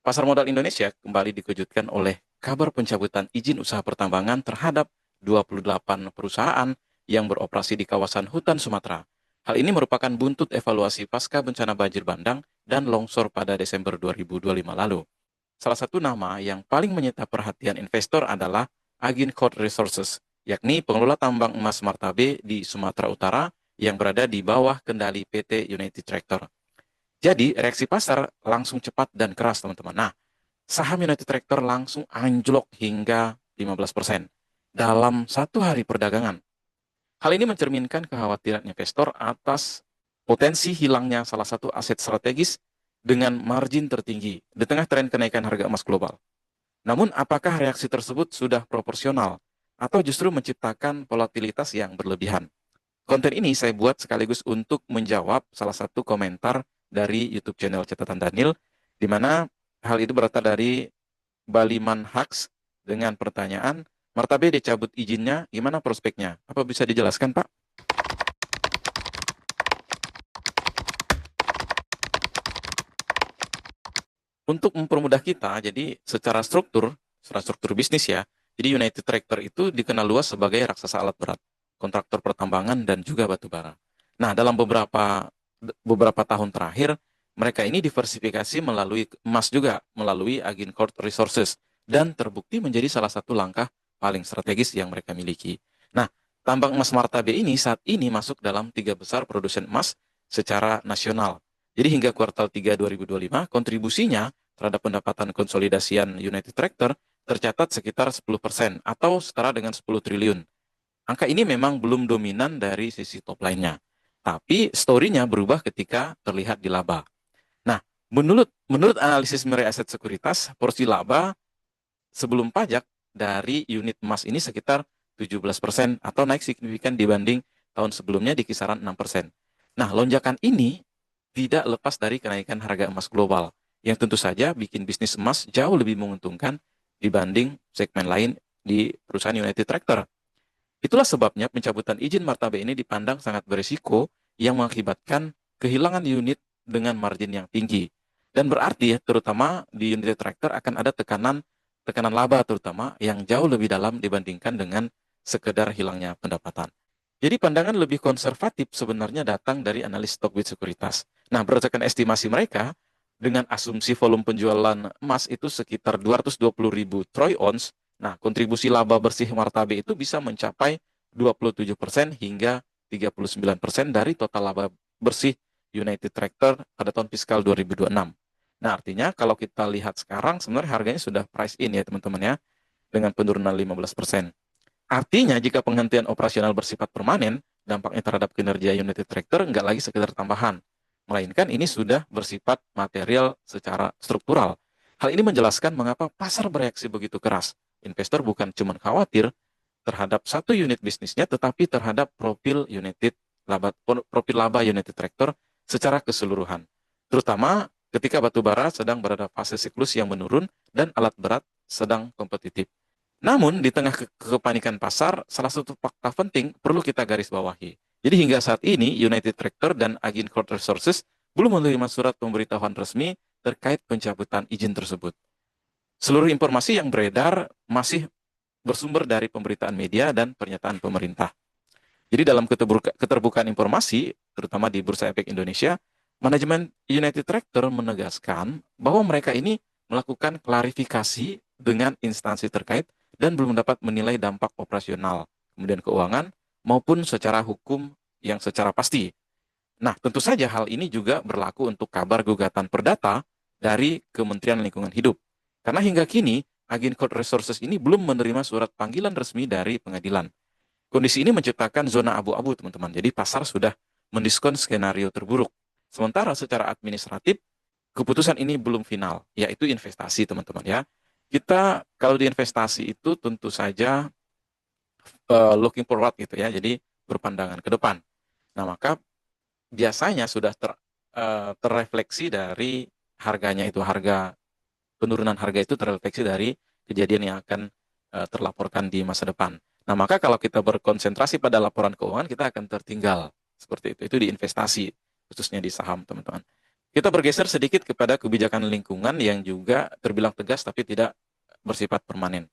Pasar modal Indonesia kembali dikejutkan oleh kabar pencabutan izin usaha pertambangan terhadap 28 perusahaan yang beroperasi di kawasan hutan Sumatera. Hal ini merupakan buntut evaluasi pasca bencana banjir bandang dan longsor pada Desember 2025 lalu. Salah satu nama yang paling menyita perhatian investor adalah Agincourt Resources, yakni pengelola tambang emas Martabe di Sumatera Utara yang berada di bawah kendali PT United Tractor. Jadi, reaksi pasar langsung cepat dan keras, teman-teman. Nah, saham United Tractor langsung anjlok hingga 15% dalam satu hari perdagangan. Hal ini mencerminkan kekhawatiran investor atas potensi hilangnya salah satu aset strategis dengan margin tertinggi di tengah tren kenaikan harga emas global. Namun, apakah reaksi tersebut sudah proporsional atau justru menciptakan volatilitas yang berlebihan? Konten ini saya buat sekaligus untuk menjawab salah satu komentar dari YouTube channel Catatan Daniel, di mana hal itu berasal dari Baliman Haks dengan pertanyaan, Martabe dicabut izinnya, gimana prospeknya? Apa bisa dijelaskan, Pak? Untuk mempermudah kita, jadi secara struktur bisnis ya, jadi United Tractor itu dikenal luas sebagai raksasa alat berat, kontraktor pertambangan dan juga batu bara. Nah, dalam beberapa tahun terakhir, mereka ini diversifikasi melalui emas juga, melalui Agincourt Resources, dan terbukti menjadi salah satu langkah paling strategis yang mereka miliki. Nah, tambang emas Martabe ini saat ini masuk dalam tiga besar produsen emas secara nasional. Jadi hingga kuartal 3 2025, kontribusinya terhadap pendapatan konsolidasian United Tractor tercatat sekitar 10% atau setara dengan 10 triliun. Angka ini memang belum dominan dari sisi top line-nya. Tapi story-nya berubah ketika terlihat di laba. Nah, menurut analisis Mirae Asset Sekuritas, porsi laba sebelum pajak dari unit emas ini sekitar 17% atau naik signifikan dibanding tahun sebelumnya di kisaran 6%. Nah, lonjakan ini tidak lepas dari kenaikan harga emas global, yang tentu saja bikin bisnis emas jauh lebih menguntungkan dibanding segmen lain di perusahaan United Tractor. Itulah sebabnya pencabutan izin martabe ini dipandang sangat berisiko yang mengakibatkan kehilangan unit dengan margin yang tinggi. Dan berarti ya, terutama di United Tractor akan ada tekanan laba terutama yang jauh lebih dalam dibandingkan dengan sekedar hilangnya pendapatan. Jadi pandangan lebih konservatif sebenarnya datang dari analis Stockbit Sekuritas. Nah, berdasarkan estimasi mereka, dengan asumsi volume penjualan emas itu sekitar 220.000 troy ounce, nah kontribusi laba bersih Martabe itu bisa mencapai 27% hingga 39% dari total laba bersih United Tractor pada tahun fiskal 2026. Nah, artinya kalau kita lihat sekarang sebenarnya harganya sudah price in ya teman-teman ya, dengan penurunan 15%. Artinya, jika penghentian operasional bersifat permanen, dampaknya terhadap kinerja United Tractor nggak lagi sekedar tambahan, melainkan ini sudah bersifat material secara struktural. Hal ini menjelaskan mengapa pasar bereaksi begitu keras. Investor bukan cuma khawatir terhadap satu unit bisnisnya, tetapi terhadap profil laba United Tractor secara keseluruhan. Terutama ketika batu bara sedang berada fase siklus yang menurun dan alat berat sedang kompetitif. Namun, di tengah kepanikan pasar, salah satu fakta penting perlu kita garis bawahi. Jadi hingga saat ini, United Tractor dan Agincourt Resources belum menerima surat pemberitahuan resmi terkait pencabutan izin tersebut. Seluruh informasi yang beredar masih bersumber dari pemberitaan media dan pernyataan pemerintah. Jadi dalam keterbukaan informasi, terutama di Bursa Efek Indonesia, manajemen United Tractor menegaskan bahwa mereka ini melakukan klarifikasi dengan instansi terkait dan belum dapat menilai dampak operasional, kemudian keuangan, maupun secara hukum yang secara pasti. Nah, tentu saja hal ini juga berlaku untuk kabar gugatan perdata dari Kementerian Lingkungan Hidup. Karena hingga kini, Agincourt Resources ini belum menerima surat panggilan resmi dari pengadilan. Kondisi ini menciptakan zona abu-abu, teman-teman. Jadi pasar sudah mendiskon skenario terburuk. Sementara secara administratif, keputusan ini belum final, yaitu investasi, teman-teman ya. Kita kalau di investasi itu tentu saja looking forward gitu ya, jadi berpandangan ke depan. Nah, maka biasanya sudah terrefleksi dari harganya itu, penurunan harga itu terrefleksi dari kejadian yang akan terlaporkan di masa depan. Nah, maka kalau kita berkonsentrasi pada laporan keuangan, kita akan tertinggal seperti itu. Itu di investasi, khususnya di saham, teman-teman. Kita bergeser sedikit kepada kebijakan lingkungan yang juga terbilang tegas tapi tidak bersifat permanen.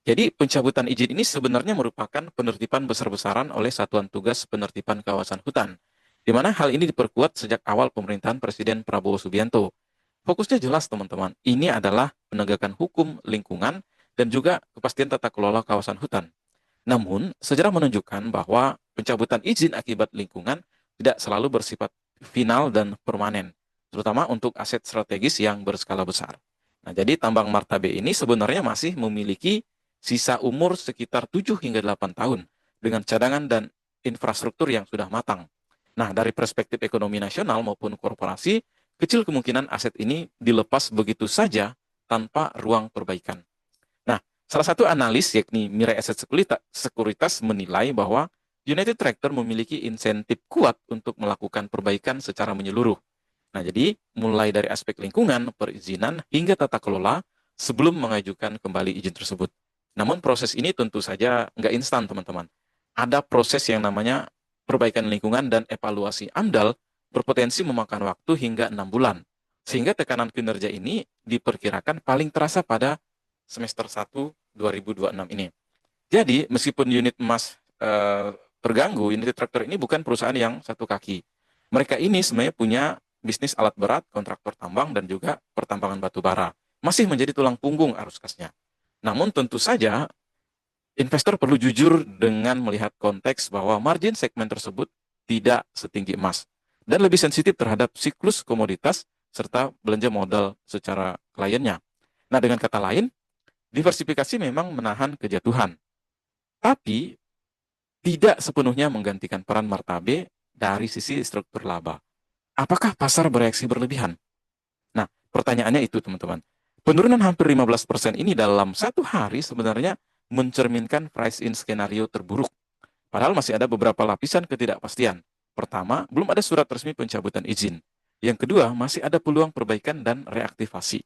Jadi pencabutan izin ini sebenarnya merupakan penertiban besar-besaran oleh Satuan Tugas Penertiban Kawasan Hutan, di mana hal ini diperkuat sejak awal pemerintahan Presiden Prabowo Subianto. Fokusnya jelas teman-teman, ini adalah penegakan hukum lingkungan dan juga kepastian tata kelola kawasan hutan. Namun, sejarah menunjukkan bahwa pencabutan izin akibat lingkungan tidak selalu bersifat final dan permanen, terutama untuk aset strategis yang berskala besar. Nah, jadi tambang Martabe ini sebenarnya masih memiliki sisa umur sekitar 7 hingga 8 tahun dengan cadangan dan infrastruktur yang sudah matang. Nah, dari perspektif ekonomi nasional maupun korporasi, kecil kemungkinan aset ini dilepas begitu saja tanpa ruang perbaikan. Nah, salah satu analis yakni Mirai Asset Sekuritas menilai bahwa United Tractor memiliki insentif kuat untuk melakukan perbaikan secara menyeluruh. Nah, jadi mulai dari aspek lingkungan, perizinan, hingga tata kelola sebelum mengajukan kembali izin tersebut. Namun proses ini tentu saja nggak instan, teman-teman. Ada proses yang namanya perbaikan lingkungan dan evaluasi AMDAL berpotensi memakan waktu hingga 6 bulan. Sehingga tekanan kinerja ini diperkirakan paling terasa pada semester 1 2026 ini. Jadi, meskipun unit emas terganggu, United Tractor ini bukan perusahaan yang satu kaki. Mereka ini sebenarnya punya bisnis alat berat, kontraktor tambang, dan juga pertambangan batu bara. Masih menjadi tulang punggung arus kasnya. Namun tentu saja, investor perlu jujur dengan melihat konteks bahwa margin segmen tersebut tidak setinggi emas dan lebih sensitif terhadap siklus komoditas serta belanja modal secara kliennya. Nah, dengan kata lain, diversifikasi memang menahan kejatuhan, tapi tidak sepenuhnya menggantikan peran Martabe dari sisi struktur laba. Apakah pasar bereaksi berlebihan? Nah, pertanyaannya itu teman-teman. Penurunan hampir 15% ini dalam satu hari sebenarnya mencerminkan price-in skenario terburuk. Padahal masih ada beberapa lapisan ketidakpastian. Pertama, belum ada surat resmi pencabutan izin. Yang kedua, masih ada peluang perbaikan dan reaktivasi.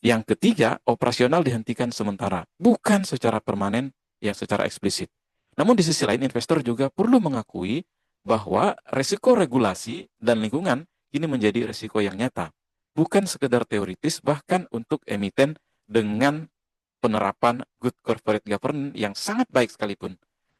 Yang ketiga, operasional dihentikan sementara, bukan secara permanen yang secara eksplisit. Namun di sisi lain, investor juga perlu mengakui bahwa resiko regulasi dan lingkungan ini menjadi resiko yang nyata. Bukan sekedar teoritis, bahkan untuk emiten dengan penerapan good corporate governance yang sangat baik sekalipun.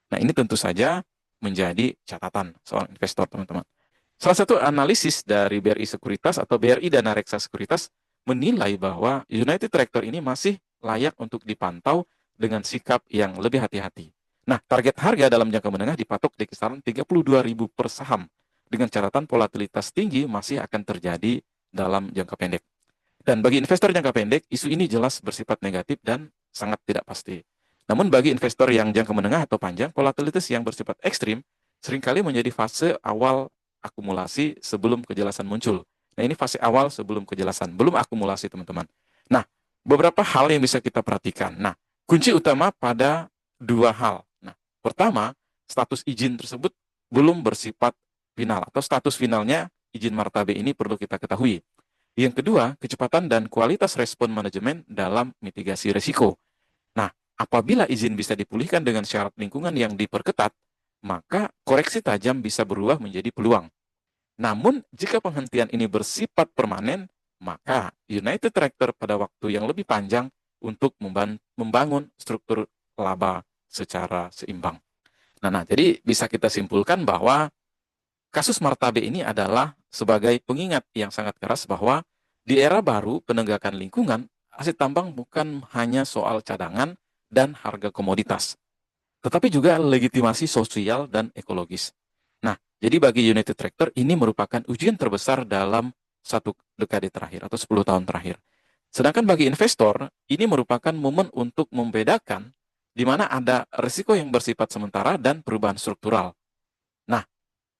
Nah, ini tentu saja menjadi catatan seorang investor, teman-teman. Salah satu analisis dari BRI Sekuritas atau BRI Dana Reksa Sekuritas menilai bahwa United Tractor ini masih layak untuk dipantau dengan sikap yang lebih hati-hati. Nah, target harga dalam jangka menengah dipatok di kisaran 32.000 per saham dengan catatan volatilitas tinggi masih akan terjadi dalam jangka pendek. Dan bagi investor jangka pendek, isu ini jelas bersifat negatif dan sangat tidak pasti. Namun bagi investor yang jangka menengah atau panjang, volatilitas yang bersifat ekstrim seringkali menjadi fase awal akumulasi sebelum kejelasan muncul. Nah, ini fase awal sebelum kejelasan, belum akumulasi, teman-teman. Nah, beberapa hal yang bisa kita perhatikan. Nah, kunci utama pada dua hal. Nah, pertama, status izin tersebut belum bersifat final atau status finalnya izin Martabe ini perlu kita ketahui. Yang kedua, kecepatan dan kualitas respon manajemen dalam mitigasi risiko. Nah, apabila izin bisa dipulihkan dengan syarat lingkungan yang diperketat, maka koreksi tajam bisa berubah menjadi peluang. Namun, jika penghentian ini bersifat permanen, maka United Tractor pada waktu yang lebih panjang untuk membangun struktur laba secara seimbang. Nah, jadi bisa kita simpulkan bahwa kasus Martabe ini adalah sebagai pengingat yang sangat keras bahwa di era baru penegakan lingkungan, aset tambang bukan hanya soal cadangan dan harga komoditas, tetapi juga legitimasi sosial dan ekologis. Nah, jadi bagi United Tractor ini merupakan ujian terbesar dalam satu dekade terakhir atau 10 tahun terakhir. Sedangkan bagi investor, ini merupakan momen untuk membedakan di mana ada risiko yang bersifat sementara dan perubahan struktural. Nah,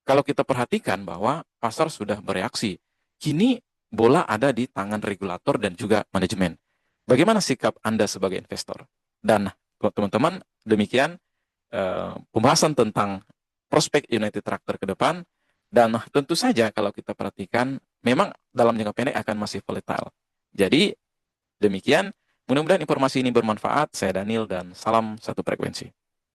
kalau kita perhatikan bahwa pasar sudah bereaksi, kini bola ada di tangan regulator dan juga manajemen. Bagaimana sikap Anda sebagai investor? Dan teman-teman, demikian pembahasan tentang prospek United Tractor ke depan. Dan tentu saja kalau kita perhatikan, memang dalam jangka pendek akan masih volatile. Jadi, demikian. Mudah-mudahan informasi ini bermanfaat. Saya Daniel dan salam satu frekuensi.